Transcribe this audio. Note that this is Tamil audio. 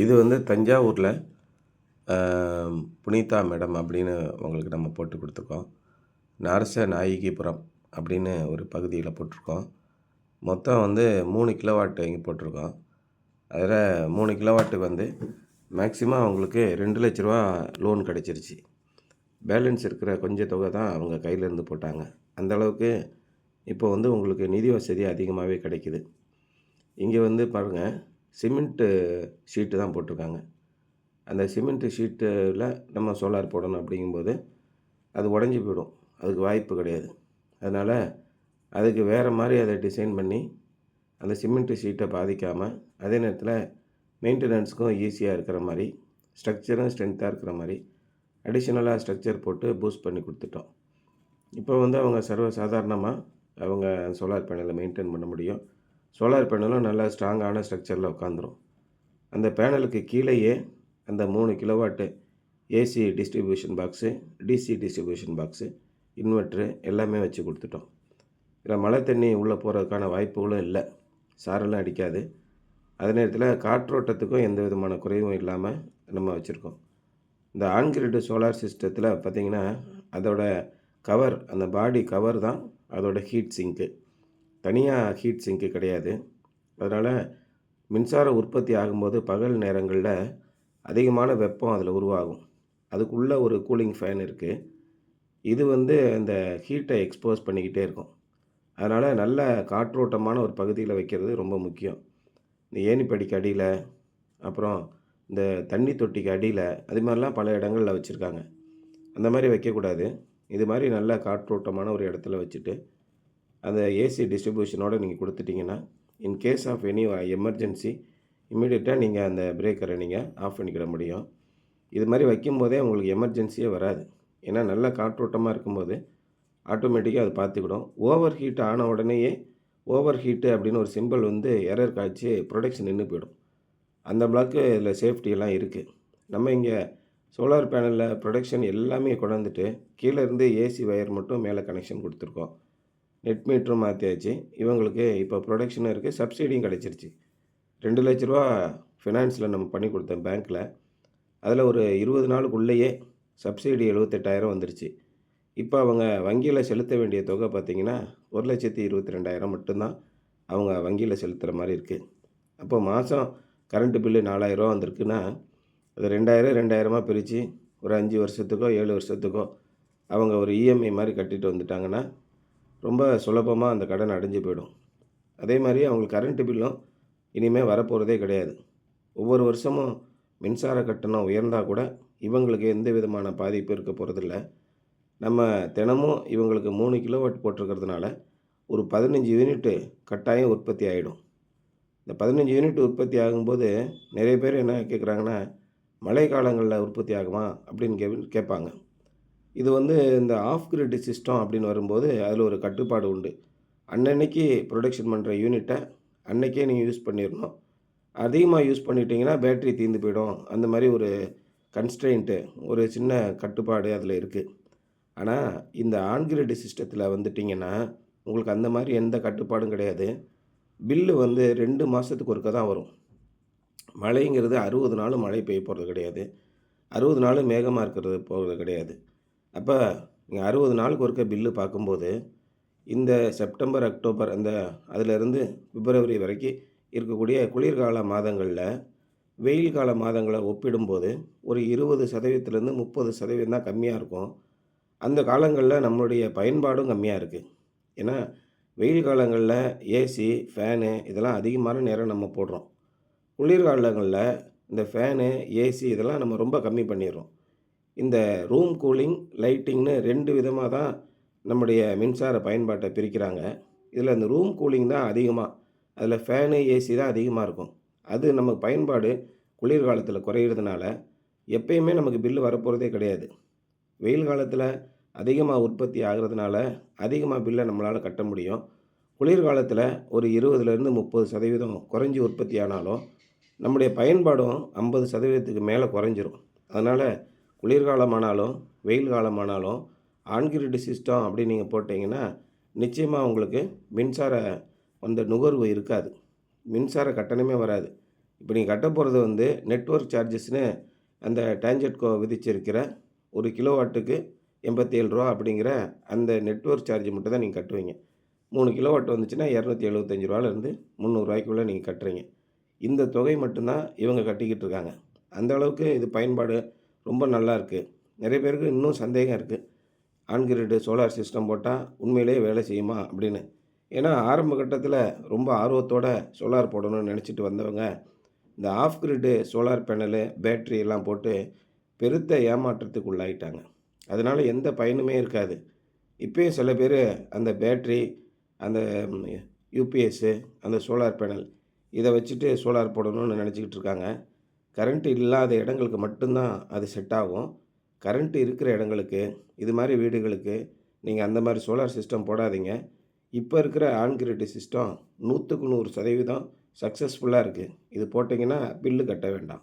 இது வந்து தஞ்சாவூரில் புனிதா மேடம் அப்படின்னு உங்களுக்கு நம்ம போட்டு கொடுத்துருக்கோம். நரச நாயகிபுரம் அப்படின்னு ஒரு பகுதியில் போட்டிருக்கோம். மொத்தம் வந்து 3 கிலோவாட் இங்கே போட்டிருக்கோம். அதில் 3 கிலோவாட்டுக்கு வந்து மேக்ஸிமம் அவங்களுக்கு ரூ. 2,00,000 லோன் கிடச்சிருச்சு. பேலன்ஸ் இருக்கிற கொஞ்சம் தொகை தான் அவங்க கையிலேருந்து போட்டாங்க. அந்தளவுக்கு இப்போ வந்து உங்களுக்கு நிதி வசதி அதிகமாகவே கிடைக்குது. இங்கே வந்து பாருங்கள், சிமெண்ட்டு ஷீட்டு தான் போட்டிருக்காங்க. அந்த சிமெண்ட்டு ஷீட்டில் நம்ம சோலார் போடணும் அப்படிங்கும்போது அது உடஞ்சி போயிடும். அதுக்கு வாய்ப்பு கிடையாது. அதனால் அதுக்கு வேறு மாதிரி அதை டிசைன் பண்ணி அந்த சிமெண்ட்டு ஷீட்டை பாதிக்காமல், அதே நேரத்தில் மெயின்டெனன்ஸுக்கும் ஈஸியாக இருக்கிற மாதிரி, ஸ்ட்ரக்சரும் ஸ்ட்ரென்த்தாக இருக்கிற மாதிரி அடிஷ்னலாக ஸ்ட்ரக்சர் போட்டு பூஸ்ட் பண்ணி கொடுத்துட்டோம். இப்போ வந்து அவங்க சர்வசாதாரணமாக அவங்க சோலார் பேனலை மெயின்டைன் பண்ண முடியும். சோலார் பேனலும் நல்லா ஸ்ட்ராங்கான ஸ்ட்ரக்சரில் உட்காந்துரும். அந்த பேனலுக்கு கீழேயே அந்த 3 kilowatt AC distribution box, DC distribution box, inverter எல்லாமே வச்சு கொடுத்துட்டோம். இதில் மழை தண்ணி உள்ளே போகிறதுக்கான வாய்ப்புகளும் இல்லை. சாரெல்லாம் அடிக்காது. அதே நேரத்தில் காற்றோட்டத்துக்கும் எந்த விதமான குறைவும் இல்லாமல் நம்ம வச்சுருக்கோம். இந்த ஆன்கிரிட் சோலார் சிஸ்டத்தில் பார்த்திங்கன்னா, அதோட கவர், அந்த பாடி கவர் தான் அதோட ஹீட் சிங்க்கு. தனியாக ஹீட் சிங்க்கு கிடையாது. அதனால் மின்சார உற்பத்தி ஆகும்போது பகல் நேரங்களில் அதிகமான வெப்பம் அதில் உருவாகும். அதுக்குள்ளே ஒரு கூலிங் ஃபேன் இருக்குது. இது வந்து அந்த ஹீட்டை எக்ஸ்போஸ் பண்ணிக்கிட்டே இருக்கும். அதனால் நல்ல காற்றோட்டமான ஒரு பகுதியில் வைக்கிறது ரொம்ப முக்கியம். இந்த ஏணிப்படிக்கு அடியில், அப்புறம் இந்த தண்ணி தொட்டிக்கு அடியில், அது மாதிரிலாம் பல இடங்களில் வச்சுருக்காங்க. அந்த மாதிரி வைக்கக்கூடாது. இது மாதிரி நல்ல காற்றோட்டமான ஒரு இடத்துல வச்சுட்டு அந்த ஏசி டிஸ்ட்ரிபியூஷனோடு நீங்கள் கொடுத்துட்டிங்கன்னா, in case of any emergency இம்மீடியட்டாக நீங்கள் அந்த பிரேக்கரை நீங்கள் ஆஃப் பண்ணிக்கிட முடியும். இது மாதிரி வைக்கும்போதே உங்களுக்கு எமர்ஜென்சியே வராது. ஏன்னா நல்ல காற்றோட்டமாக இருக்கும்போது ஆட்டோமேட்டிக்காக அது பார்த்துக்கிடும். ஓவர் ஹீட் ஆன உடனேயே ஓவர் ஹீட்டு அப்படின்னு ஒரு சிம்பிள் வந்து எரர் காய்ச்சி ப்ரொடக்ஷன் நின்று போயிடும். அந்த பிளாக்கு இதில் சேஃப்டியெல்லாம் இருக்குது. நம்ம இங்கே சோலார் பேனலில் ப்ரொடக்ஷன் எல்லாமே கொண்டாந்துட்டு கீழே இருந்து ஏசி வயர் மட்டும் மேலே கனெக்ஷன் கொடுத்துருக்கோம். நெட் மீட்டரும் மாற்றியாச்சு. இவங்களுக்கு இப்போ ப்ரொடக்ஷனும் இருக்குது, சப்சிடியும் கிடச்சிருச்சு. ரூ. 2,00,000 ஃபினான்ஸில் நம்ம பண்ணி கொடுத்தோம் பேங்க்கில். அதில் ஒரு 20 நாளுக்குள்ளேயே சப்சிடி 78,000 வந்துருச்சு. இப்போ அவங்க வங்கியில் செலுத்த வேண்டிய தொகை பார்த்திங்கன்னா 1,22,000 மட்டும்தான் அவங்க வங்கியில் செலுத்துகிற மாதிரி இருக்குது. அப்போ மாதம் கரண்ட்டு பில்லு 4,000 வந்திருக்குன்னா, அது 2,000 2,000 பிரித்து ஒரு 5 வருஷத்துக்கோ 7 வருஷத்துக்கோ அவங்க ஒரு இஎம்ஐ மாதிரி கட்டிட்டு வந்துட்டாங்கன்னா ரொம்ப சுலபமாக அந்த கடன் அடைஞ்சு போயிடும். அதே மாதிரி அவங்களுக்கு கரண்ட்டு பில்லும் இனிமேல் வரப்போகிறதே கிடையாது. ஒவ்வொரு வருஷமும் மின்சார கட்டணம் உயர்ந்தால் கூட இவங்களுக்கு எந்த விதமான பாதிப்பு இருக்க போகிறதில்ல. நம்ம தினமும் இவங்களுக்கு 3 கிலோவாட் போட்டிருக்கிறதுனால ஒரு 15 யூனிட்டு கட்டாயம் உற்பத்தி ஆகிடும். இந்த 15 யூனிட் உற்பத்தி ஆகும்போது நிறைய பேர் என்ன கேட்குறாங்கன்னா, மழை காலங்களில் உற்பத்தி ஆகுமா அப்படின்னு கேட்பாங்க. இது வந்து இந்த ஆஃப் கிரிட் சிஸ்டம் அப்படின்னு வரும்போது அதில் ஒரு கட்டுப்பாடு உண்டு. அன்னன்னைக்கு ப்ரொடக்ஷன் பண்ணுற யூனிட்டை அன்றைக்கே நீங்கள் யூஸ் பண்ணிடணும். அதிகமாக யூஸ் பண்ணிட்டீங்கன்னா பேட்ரி தீர்ந்து போயிடும். அந்த மாதிரி ஒரு கன்ஸ்ட்ரெயின்ட்டு, ஒரு சின்ன கட்டுப்பாடு அதில் இருக்குது. ஆனால் இந்த ஆன் கிரிட் சிஸ்டத்தில் வந்துட்டிங்கன்னா உங்களுக்கு அந்த மாதிரி எந்த கட்டுப்பாடும் கிடையாது. பில்லு வந்து 2 மாதத்துக்கு ஒருக்க தான் வரும். மழைங்கிறது 60 நாளும் மழை பெய்ய போகிறது கிடையாது. 60 நாளும் மேகமாக இருக்கிறது போகிறது கிடையாது. அப்போ நீங்கள் 60 நாளுக்கு ஒருக்க பில்லு பார்க்கும்போது இந்த செப்டம்பர், அக்டோபர் அதிலிருந்து பிப்ரவரி வரைக்கும் இருக்கக்கூடிய குளிர்கால மாதங்களில் வெயில் கால மாதங்களை ஒப்பிடும்போது ஒரு 20% 30% தான் கம்மியாக இருக்கும். அந்த காலங்களில் நம்மளுடைய பயன்பாடும் கம்மியாக இருக்குது. ஏன்னா வெயில் காலங்களில் ஏசி, ஃபேனு இதெல்லாம் அதிகமான நேரம் நம்ம போடுறோம். குளிர்காலங்களில் இந்த ஃபேனு, ஏசி இதெல்லாம் நம்ம ரொம்ப கம்மி பண்ணிடுறோம். இந்த ரூம் கூலிங், லைட்டிங்னு 2 விதமாக தான் நம்முடைய மின்சார பயன்பாட்டை பிரிக்கிறாங்க. இதில் இந்த ரூம் கூலிங் தான் அதிகமாக, அதில் ஃபேனு, ஏசி தான் அதிகமாக இருக்கும். அது நம்ம பயன்பாடு குளிர்காலத்தில் குறையிறதுனால எப்பயுமே நமக்கு பில்லு வரப்போகிறதே கிடையாது. வெயில் காலத்தில் அதிகமாக உற்பத்தி ஆகிறதுனால அதிகமாக பில்லை நம்மளால் கட்ட முடியும். குளிர்காலத்தில் ஒரு 20லேருந்து 30% குறைஞ்சி உற்பத்தி ஆனாலும் நம்முடைய பயன்பாடும் 50%க்கு மேலே குறைஞ்சிரும். அதனால் குளிர்காலமானாலும் வெயில் காலமானாலும் ஆன் கிரிட் சிஸ்டம் அப்படின்னு நீங்கள் போட்டிங்கன்னா நிச்சயமாக உங்களுக்கு மின்சார நுகர்வு இருக்காது. மின்சார கட்டணமே வராது. இப்போ நீங்க கட்டப் போறது வந்து நெட்வொர்க் சார்ஜஸ்ன்னு அந்த டான்ஜெட்கோ விதிச்சிருக்கிற 1 கிலோவாட்டுக்கு ரூ. 87 அப்படிங்கிற அந்த நெட்வொர்க் சார்ஜ் மட்டும் தான் நீங்க கட்டுவீங்க. 3 கிலோவாட் வந்துச்சுன்னா ரூ. 275லேருந்து ரூ. 300க்குள்ள நீங்க கட்டுறீங்க. இந்த தொகை மட்டும் தான் இவங்க கட்டிக்கிட்டு இருக்காங்க. அந்த அளவுக்கு இது பயன்பாடு ரொம்ப நல்லா இருக்கு. நிறைய பேருக்கு இன்னும் சந்தேகம் இருக்கு. ஆன் கிரிட் சோலார் சிஸ்டம் போட்டா உண்மையிலேயே வேலை செய்யுமா அப்படின்னு. ஏன்னா ஆரம்ப கட்டத்தில ரொம்ப ஆர்வத்தோட சோலார் போடணும்னு நினச்சிட்டு வந்தவங்க, இந்த of grid solar panel, battery எல்லாம் போட்டு பெருத்த ஏமாற்றத்துக்கு உள்ளாயிட்டாங்க. அதனால எந்த பயனுமே இருக்காது. இப்பயும் சில பேரு அந்த பேட்டரி, அந்த யுபிஎஸ்ஸு, அந்த சோலார் பேனல் இத வச்சுட்டு சோலார் போடணும்னு நெனச்சுக்கிட்டு இருக்காங்க. கரண்ட் இல்லாத இடங்களுக்கு மட்டும் தான் அது செட் ஆகும். கரண்ட் இருக்கிற இடங்களுக்கு, இது மாரி வீடுகளுக்கு நீங்க அந்த மாரி சோலார் சிஸ்டம் போடாதீங்க. இப்ப இருக்கிற ஆன் கிரிட் சிஸ்டம் 100க்கு 100% சக்சஸ்ஃபுல்லா இருக்கு. இது போட்டீங்கன்னா பில்லு கட்ட வேண்டாம்.